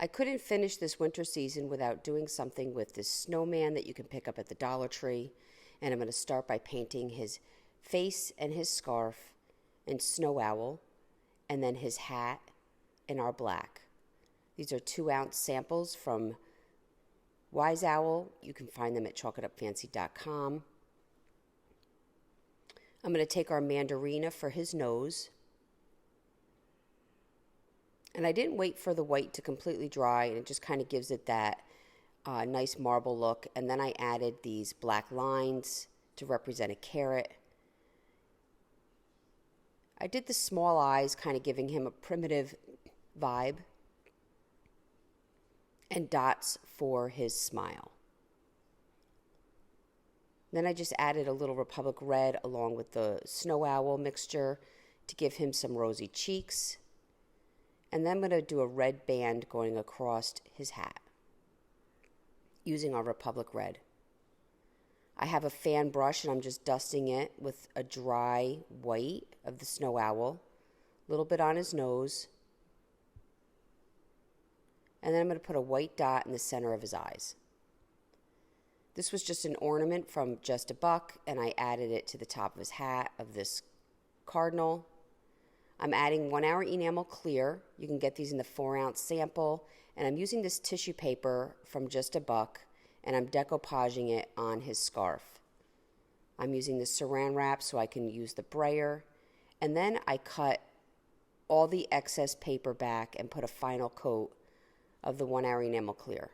I couldn't finish this winter season without doing something with this snowman that you can pick up at the Dollar Tree. And I'm going to start by painting his face and his scarf in Snow Owl, and then his hat in our black. These are 2-ounce samples from Wise Owl. You can find them at chalkitupfancy.com. I'm going to take our mandarina for his nose. And I didn't wait for the white to completely dry, and it just kind of gives it that nice marble look. And then I added these black lines to represent a carrot. I did the small eyes, kind of giving him a primitive vibe, and dots for his smile. Then I just added a little Republic Red along with the Snow Owl mixture to give him some rosy cheeks. And then I'm going to do a red band going across his hat using our Republic Red. I have a fan brush and I'm just dusting it with a dry white of the Snow Owl, a little bit on his nose. And then I'm going to put a white dot in the center of his eyes. This was just an ornament from Just a Buck, and I added it to the top of his hat of this cardinal. I'm adding 1 hour enamel clear. You can get these in the 4-ounce sample. And I'm using this tissue paper from Just a Buck, and I'm decoupaging it on his scarf. I'm using the saran wrap so I can use the brayer. And then I cut all the excess paper back and put a final coat of the 1 hour enamel clear.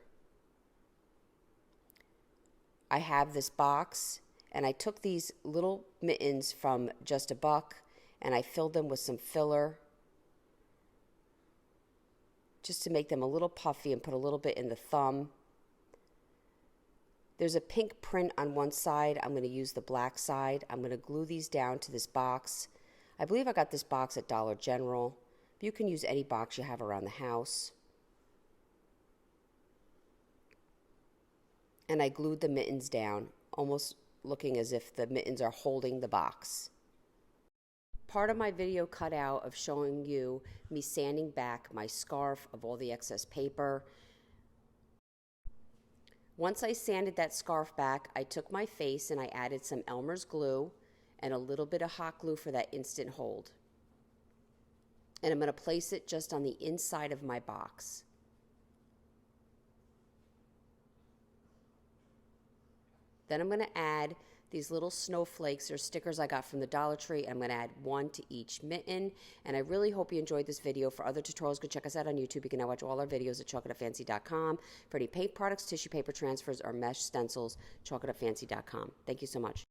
I have this box, and I took these little mittens from Just a Buck, and I filled them with some filler just to make them a little puffy, and put a little bit in the thumb. There's a pink print on one side. I'm going to use the black side. I'm going to glue these down to this box. I believe I got this box at Dollar General. You can use any box you have around the house. And I glued the mittens down, almost looking as if the mittens are holding the box. Part of my video cut out of showing you me sanding back my scarf of all the excess paper. Once I sanded that scarf back, I took my face and I added some Elmer's glue and a little bit of hot glue for that instant hold. And I'm going to place it just on the inside of my box. Then I'm going to add these little snowflakes or stickers I got from the Dollar Tree. I'm going to add 1 to each mitten. And I really hope you enjoyed this video. For other tutorials, go check us out on YouTube. You can now watch all our videos at chalkitupfancy.com. For any paint products, tissue paper transfers, or mesh stencils, chalkitupfancy.com. Thank you so much.